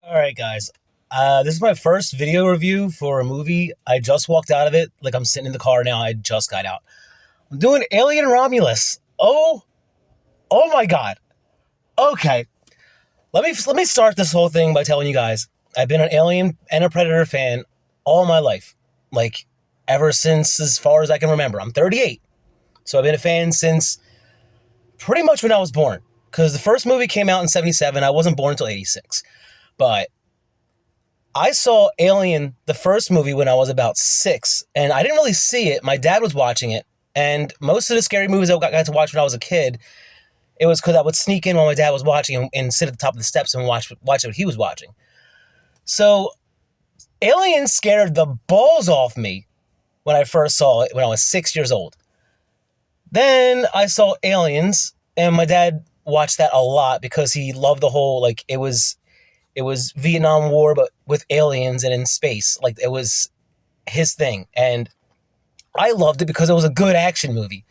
All right, guys. This is my first video review for a movie. I just walked out of it. Like, I'm sitting in the car now. I just got out. I'm doing Alien Romulus. Oh my God. Okay. Let me start this whole thing by telling you guys I've been an Alien and a Predator fan all my life. Like, ever since as far as I can remember. I'm 38. So I've been a fan since pretty much when I was born. Because the first movie came out in 77. I wasn't born until 86. But I saw Alien, the first movie, when I was about 6, and I didn't really see it. My dad was watching it, and most of the scary movies I got to watch when I was a kid, it was because I would sneak in while my dad was watching and sit at the top of the steps and watch what he was watching. So Alien scared the balls off me when I first saw it when I was 6 years old. Then I saw Aliens, and my dad watched that a lot because he loved the whole, like, it was Vietnam War, but with aliens and in space. Like, it was his thing. And I loved it because it was a good action movie.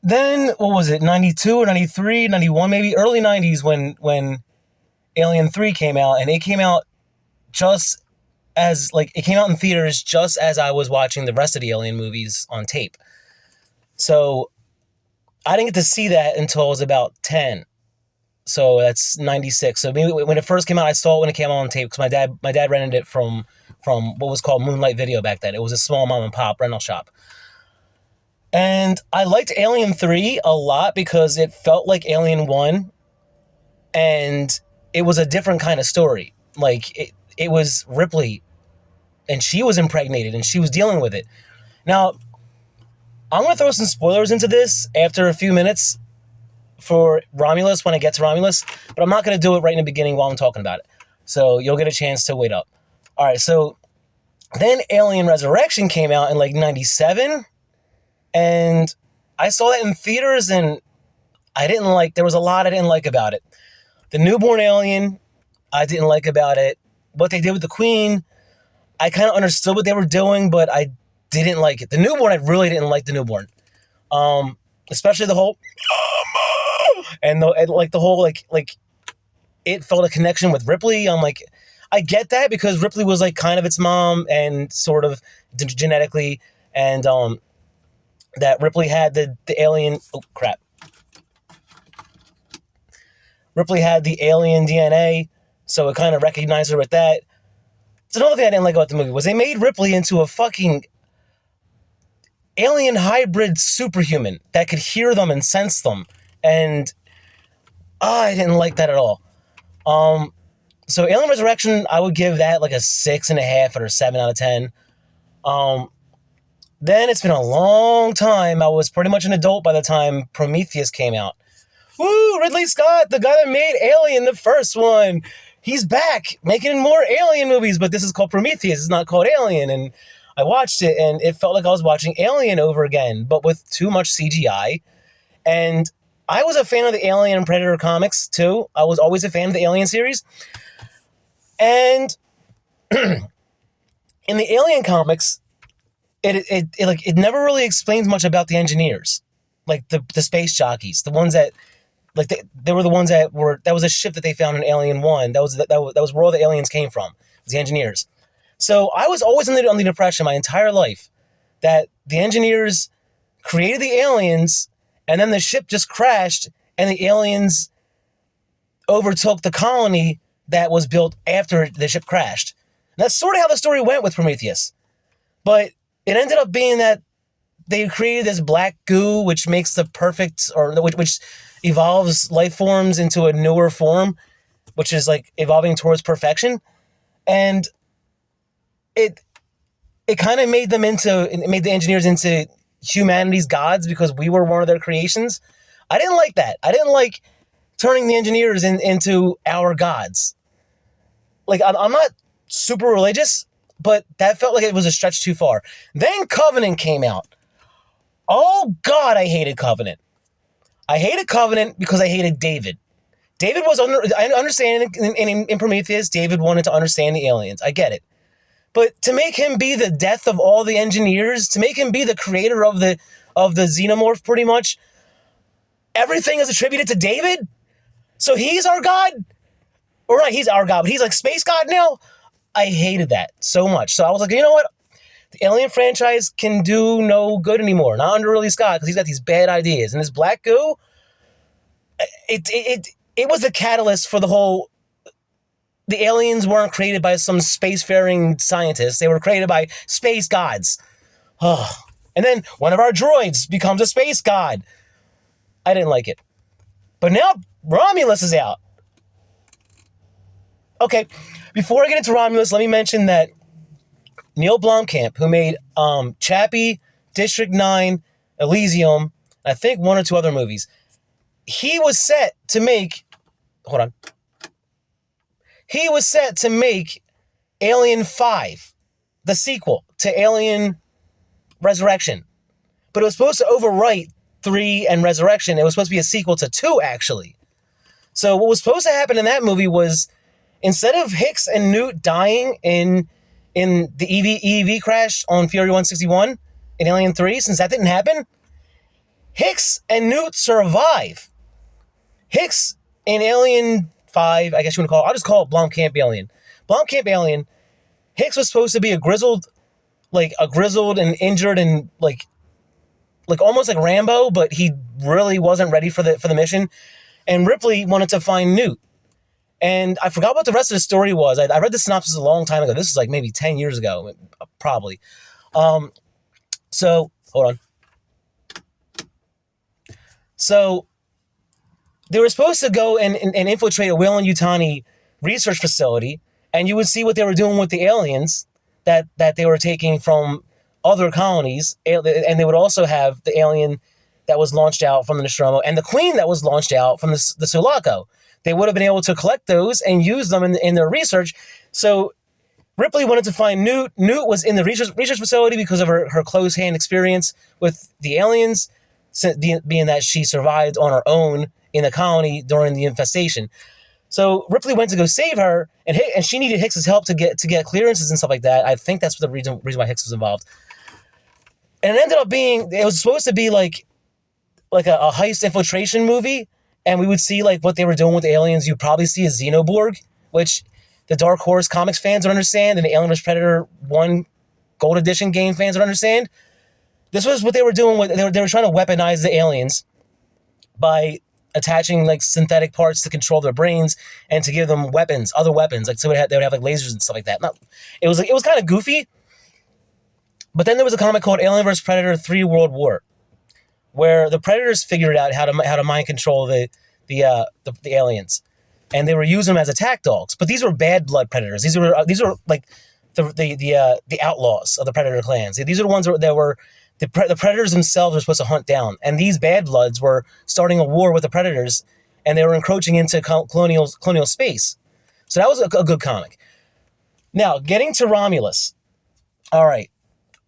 Then, what was it, 92 or 93, 91 maybe? Early 90s when Alien 3 came out. And it came out just as, like, it came out in theaters just as I was watching the rest of the Alien movies on tape. So I didn't get to see that until I was about 10. So that's 96. So maybe when it first came out, I saw it when it came out on tape because my dad rented it from what was called Moonlight Video back then. It was a small mom and pop rental shop. And I liked Alien 3 a lot because it felt like Alien 1, and it was a different kind of story. Like, it was Ripley, and she was impregnated, and she was dealing with it. Now, I'm going to throw some spoilers into this after a few minutes for Romulus when I get to Romulus, but I'm not going to do it right in the beginning while I'm talking about it. So you'll get a chance to wait up. All right, so then Alien Resurrection came out in like 97, and I saw that in theaters, and there was a lot I didn't like about it. The newborn alien, I didn't like about it. What they did with the Queen, I kind of understood what they were doing, but I didn't like it. The newborn, I really didn't like the newborn. Especially the whole and the whole like it felt a connection with Ripley. I'm like, I get that because Ripley was like kind of its mom and sort of genetically, and that Ripley had the alien. Oh crap! Ripley had the alien DNA, so it kind of recognized her with that. It's another thing I didn't like about the movie was they made Ripley into a fucking alien hybrid superhuman that could hear them and sense them, and I didn't like that at all. So Alien Resurrection, I would give that like a 6.5 or a 7 out of 10. Then it's been a long time. I was pretty much an adult by the time Prometheus came out. Woo! Ridley Scott, the guy that made Alien, the first one. He's back making more Alien movies, but this is called Prometheus. It's not called Alien. And I watched it, and it felt like I was watching Alien over again, but with too much CGI. And I was a fan of the Alien and Predator comics, too. I was always a fan of the Alien series. And in the Alien comics, it never really explains much about the engineers. Like the space jockeys, the ones that, like, they were the ones that was a ship that they found in Alien 1. That was where all the aliens came from, the engineers. So I was always under the impression my entire life that the engineers created the aliens, and then the ship just crashed, and the aliens overtook the colony that was built after the ship crashed. And that's sort of how the story went with Prometheus. But it ended up being that they created this black goo, which makes the perfect, or which evolves life forms into a newer form, which is like evolving towards perfection. And it kind of made the engineers into humanity's gods because we were one of their creations. I didn't like that. I didn't like turning the engineers into our gods. Like, I'm not super religious, but that felt like it was a stretch too far. Then Covenant came out. Oh God, I hated Covenant. I hated Covenant because I hated David. David was I understand in Prometheus, David wanted to understand the aliens. I get it. But to make him be the death of all the engineers, to make him be the creator of the xenomorph, pretty much, everything is attributed to David? So he's our God? Or right, he's our god, but he's like space god now. I hated that so much. So I was like, you know what? The Alien franchise can do no good anymore. Not under Ridley Scott, because he's got these bad ideas. And this black goo, it was the catalyst for the whole. The aliens weren't created by some spacefaring scientists. They were created by space gods. Oh. And then one of our droids becomes a space god. I didn't like it. But now Romulus is out. Okay, before I get into Romulus, let me mention that Neil Blomkamp, who made Chappie, District 9, Elysium, I think one or two other movies, he was set to make... Hold on. He was set to make Alien 5, the sequel to Alien Resurrection. But it was supposed to overwrite 3 and Resurrection. It was supposed to be a sequel to 2, actually. So what was supposed to happen in that movie was, instead of Hicks and Newt dying in the EV crash on Fury 161 in Alien 3, since that didn't happen, Hicks and Newt survive. Hicks in Alien 5, I guess you want to call it, I'll just call it Blomkamp Alien. Blomkamp Alien, Hicks was supposed to be a grizzled and injured and like almost like Rambo, but he really wasn't ready for the mission. And Ripley wanted to find Newt. And I forgot what the rest of the story was. I read the synopsis a long time ago. This is like maybe 10 years ago, probably. So, hold on. So, they were supposed to go and infiltrate a Weyland-Yutani research facility, and you would see what they were doing with the aliens that they were taking from other colonies, and they would also have the alien that was launched out from the Nostromo and the queen that was launched out from the Sulaco. They would have been able to collect those and use them in their research. So Ripley wanted to find Newt. Newt was in the research facility because of her close-hand experience with the aliens, being that she survived on her own in the colony during the infestation. So Ripley went to go save her, and she needed Hicks's help to get clearances and stuff like that. I think that's the reason why Hicks was involved. And it ended up being, it was supposed to be like a heist infiltration movie, and we would see like what they were doing with the aliens. You'd probably see a Xenoborg, which the Dark Horse Comics fans would understand, and the Alien vs. Predator 1 Gold Edition game fans would understand. This was what they were doing. They were trying to weaponize the aliens by attaching like synthetic parts to control their brains and to give them weapons, other weapons. Like so they would have like lasers and stuff like that. It was kind of goofy. But then there was a comic called Alien vs. Predator 3 World War, where the Predators figured out how to mind control the aliens, and they were using them as attack dogs. But these were bad blood predators. These were like the outlaws of the Predator clans. These are the ones that were the Predators themselves were supposed to hunt down, and these bad bloods were starting a war with the Predators, and they were encroaching into colonial space. So that was a good comic. Now, getting to Romulus. All right.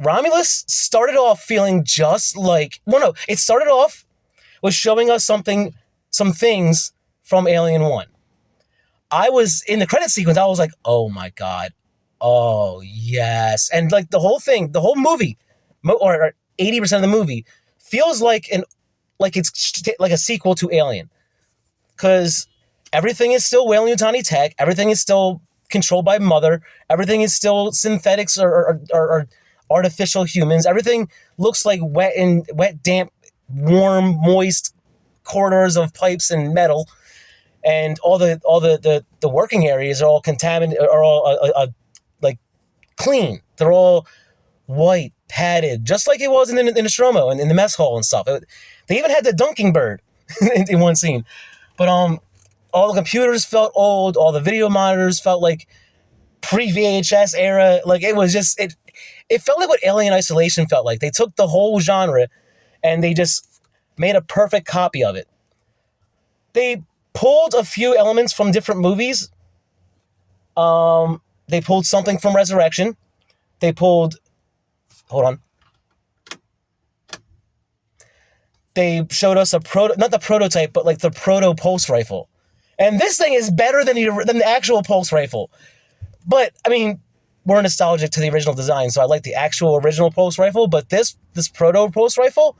Romulus started off feeling just like... Well, no. It started off with showing us some things from Alien 1. I was... In the credit sequence, I was like, oh my God. Oh, yes. And like the whole thing, the whole movie, or 80% of the movie, feels like it's like a sequel to Alien. Because everything is still Weyland-Yutani tech. Everything is still controlled by Mother. Everything is still synthetics or artificial humans. Everything looks like wet, damp, warm, moist corridors of pipes and metal, and all the working areas are all contaminated, are all like clean. They're all white, padded, just like it was in the Nostromo and in the mess hall and stuff. They even had the dunking bird in one scene. But all the computers felt old. All the video monitors felt like pre-VHS era. Like it was just it felt like what Alien Isolation felt like. They took the whole genre and they just made a perfect copy of it. They pulled a few elements from different movies. They pulled something from Resurrection. They pulled... Hold on. They showed us not the prototype, but like the proto pulse rifle. And this thing is better than the actual pulse rifle. But, I mean... We're nostalgic to the original design, so I like the actual original pulse rifle, but this proto pulse rifle,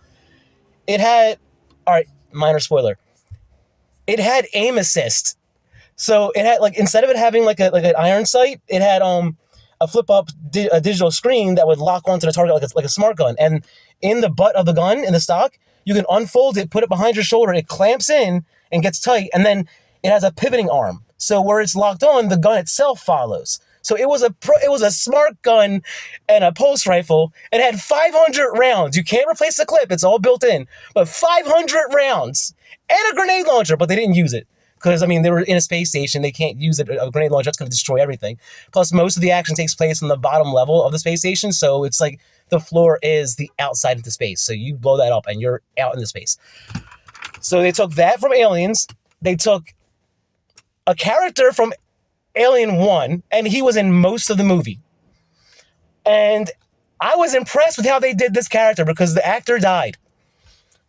it had, all right, minor spoiler, it had aim assist. So it had like instead of it having like an iron sight, it had a flip up a digital screen that would lock onto the target like a smart gun. And in the butt of the gun in the stock, you can unfold it, put it behind your shoulder, it clamps in and gets tight, and then it has a pivoting arm. So where it's locked on, the gun itself follows. So it was a smart gun and a pulse rifle. It had 500 rounds. You can't replace the clip; it's all built in. But 500 rounds and a grenade launcher, but they didn't use it because I mean they were in a space station. They can't use it. A grenade launcher that's going to destroy everything. Plus, most of the action takes place on the bottom level of the space station, so it's like the floor is the outside of the space. So you blow that up and you're out in the space. So they took that from Aliens. They took a character from Alien 1, and he was in most of the movie. And I was impressed with how they did this character because the actor died.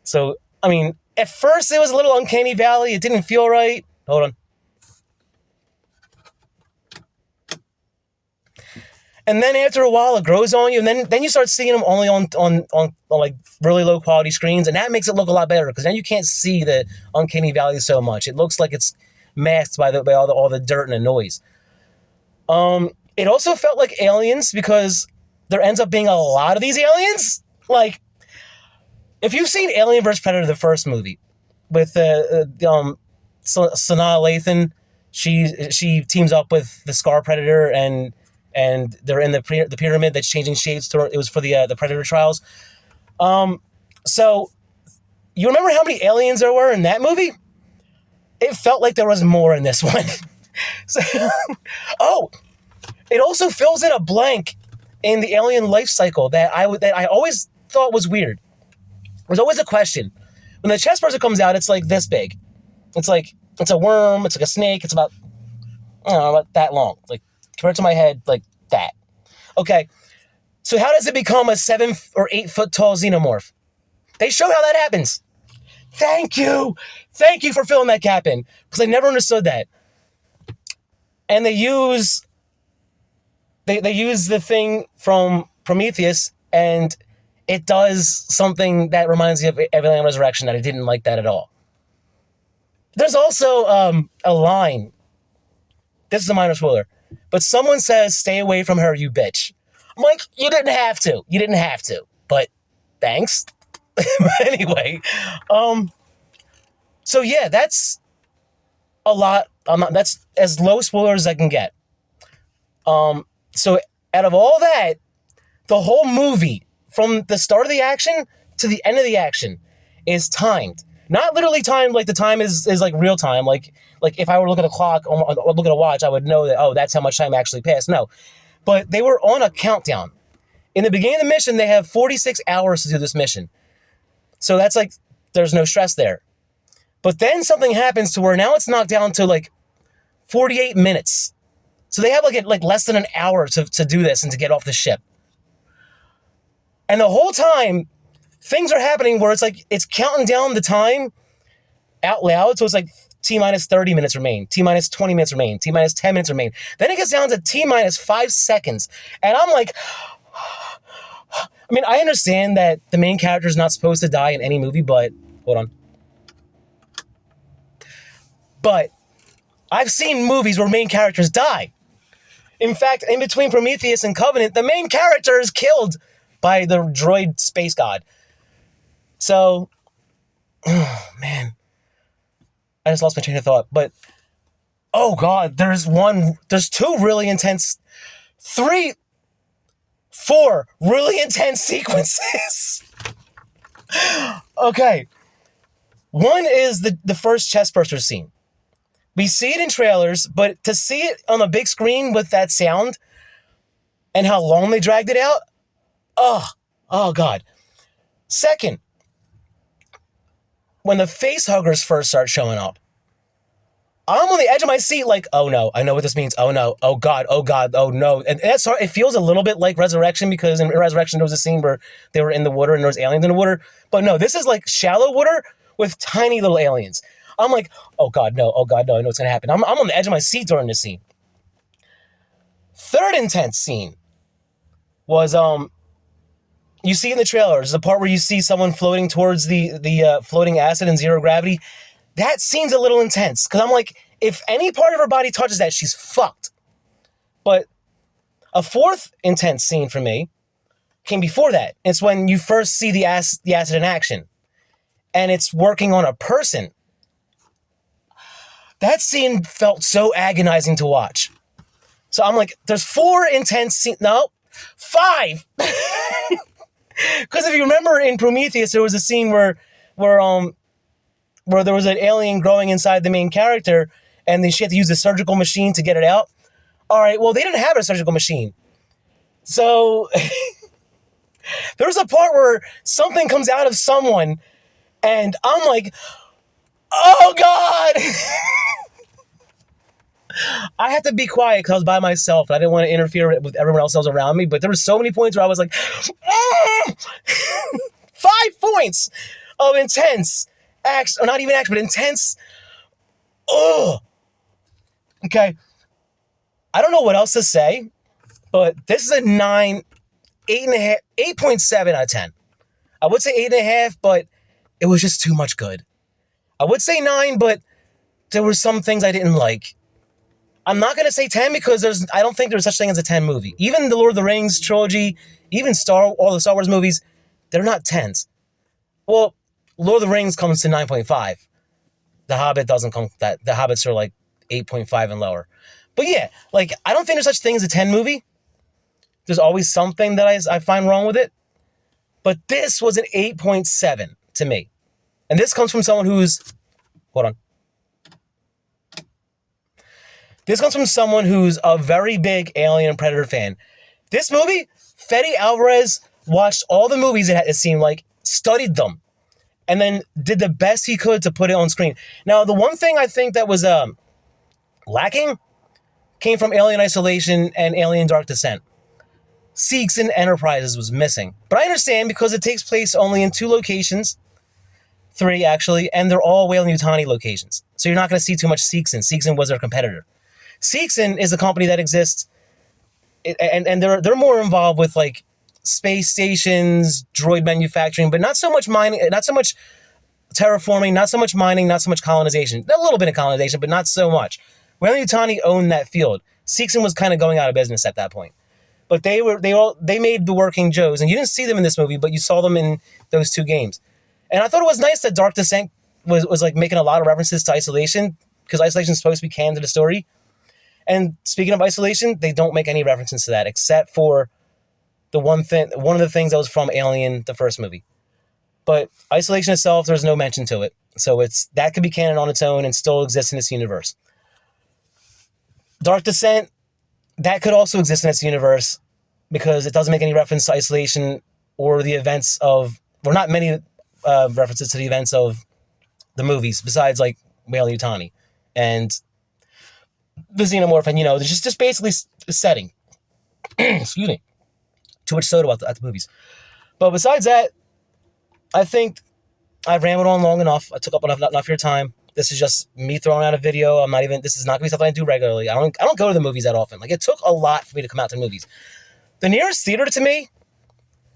So, I mean, at first it was a little uncanny valley. It didn't feel right. Hold on. And then after a while, it grows on you, and then you start seeing them only on like really low quality screens, and that makes it look a lot better because then you can't see the uncanny valley so much. It looks like it's masked by all the dirt and the noise. It also felt like Aliens because there ends up being a lot of these aliens. Like, if you've seen Alien vs. Predator, the first movie, with Sanaa Lathan, she teams up with the Scar Predator and they're in the pyramid that's changing shapes. It was for the Predator trials. So you remember how many aliens there were in that movie? It felt like there was more in this one. So, it also fills in a blank in the alien life cycle that I always thought was weird. There's always a question. When the chest burster comes out, it's like this big. It's a worm. It's like a snake. It's about, I don't know, about that long. Like, compared to my head, like that. Okay. So how does it become a 7 or 8 foot tall xenomorph? They show how that happens. Thank you for filling that gap in, because I never understood that. And they use the thing from Prometheus, and it does something that reminds me of Alien Resurrection that I didn't like that at all. There's also a line. This is a minor spoiler, but someone says, "Stay away from her, you bitch." I'm like, you didn't have to, but thanks. Anyway, so yeah, that's a lot. That's as low spoilers as I can get. So out of all that, the whole movie, from the start of the action to the end of the action, is timed. Not literally timed, like the time is like real time. Like if I were to look at a clock or look at a watch, I would know that, oh, that's how much time actually passed. No. But they were on a countdown. In the beginning of the mission, they have 46 hours to do this mission. So that's like, there's no stress there. But then something happens to where now it's knocked down to like 48 minutes. So they have like less than an hour to do this and to get off the ship. And the whole time, things are happening where it's counting down the time out loud. So it's like T minus 30 minutes remain, T minus 20 minutes remain, T minus 10 minutes remain. Then it gets down to T minus 5 seconds. And I'm like, I mean, I understand that the main character is not supposed to die in any movie, but hold on. But I've seen movies where main characters die. In fact, in between Prometheus and Covenant, the main character is killed by the droid space god. So, oh man, I just lost my train of thought. But, oh god, there's 2 really intense, 3, 4 really intense sequences. Okay. One is the first chest burster scene. We see it in trailers, but to see it on a big screen with that sound and how long they dragged it out, oh god. Second, when the face huggers first start showing up, I'm on the edge of my seat like, oh no, I know what this means. Oh no, oh god, oh no. And that's hard. It feels a little bit like Resurrection, because in Resurrection there was a scene where they were in the water and there was aliens in the water. But no, this is like shallow water with tiny little aliens. I'm like, oh god, no, I know what's gonna happen. I'm on the edge of my seat during this scene. Third intense scene was you see in the trailers the part where you see someone floating towards the floating acid in zero gravity. That scene's a little intense because I'm like, If any part of her body touches that, she's fucked. But a fourth intense scene for me came before that. It's when you first see the acid in action. And it's working on a person. That scene felt so agonizing to watch. So I'm like, there's 4 intense scenes. No, 5. Because if you remember in Prometheus, there was a scene where there was an alien growing inside the main character, and then she had to use a surgical machine to get it out. All right, well, they didn't have a surgical machine. So there's a part where something comes out of someone, and I'm like, oh, God! I had to be quiet because I was by myself. I didn't want to interfere with everyone else around me, but there were so many points where I was like, 5 points of intense action, or not even action, but intense. Oh, okay. I don't know what else to say, but this is a 8.7 out of 10. I would say 8.5, but it was just too much good. I would say 9, but there were some things I didn't like. I'm not going to say 10 because I don't think there's such thing as a 10 movie. Even the Lord of the Rings trilogy, even all the Star Wars movies, they're not 10s. Well, Lord of the Rings comes to 9.5. The Hobbit doesn't come that. The Hobbits are like 8.5 and lower. But yeah, like, I don't think there's such thing as a 10 movie. There's always something that I find wrong with it. But this was an 8.7 to me. And this comes from someone who's... Hold on. This comes from someone who's a very big Alien and Predator fan. This movie, Fede Alvarez watched all the movies, it seemed like, studied them, and then did the best he could to put it on screen. Now, the one thing I think that was lacking came from Alien Isolation and Alien Dark Descent. Seegson Enterprises was missing. But I understand because it takes place only in 2 locations, 3 actually, and they're all Weyland-Yutani locations. So you're not going to see too much Seegson. Seegson was their competitor. Seegson is a company that exists, and they're more involved with like space stations, droid manufacturing, but not so much mining, not so much terraforming, not so much mining, not so much colonization. A little bit of colonization, but not so much. Weyland-Yutani owned that field. Seegson was kind of going out of business at that point. But they made the Working Joes, and you didn't see them in this movie, but you saw them in those 2 games. And I thought it was nice that Dark Descent was like making a lot of references to Isolation, because Isolation is supposed to be canon to the story. And speaking of Isolation, they don't make any references to that, except for one of the things that was from Alien, the first movie. But Isolation itself, there's no mention to it. So that could be canon on its own and still exist in this universe. Dark Descent, that could also exist in this universe because it doesn't make any reference to Isolation or the events of, or not many references to the events of the movies, besides like Weyland-Yutani and the Xenomorph, and there's just basically setting. Excuse me. Too much soda at the movies. But besides that, I think I've rambled on long enough. I took up enough of your time. This is just me throwing out a video. This is not going to be something I do regularly. I don't go to the movies that often. Like, it took a lot for me to come out to the movies. The nearest theater to me,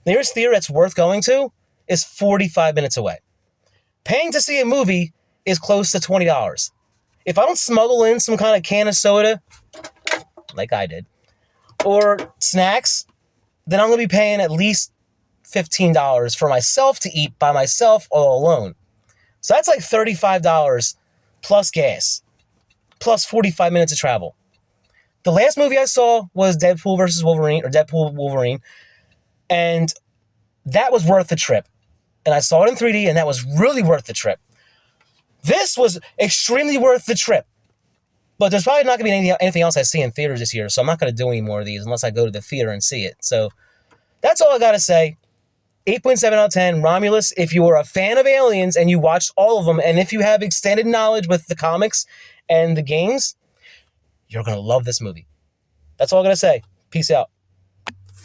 the nearest theater that's worth going to, is 45 minutes away. Paying to see a movie is close to $20. If I don't smuggle in some kind of can of soda, like I did, or snacks, then I'm going to be paying at least $15 for myself to eat by myself all alone. So that's like $35 plus gas, plus 45 minutes of travel. The last movie I saw was Deadpool versus Wolverine, or Deadpool Wolverine, and that was worth the trip. And I saw it in 3D, and that was really worth the trip. This was extremely worth the trip. But there's probably not going to be anything else I see in theaters this year, so I'm not going to do any more of these unless I go to the theater and see it. So that's all I got to say. 8.7 out of 10. Romulus, if you are a fan of Aliens and you watched all of them, and if you have extended knowledge with the comics and the games, you're going to love this movie. That's all I got to say. Peace out.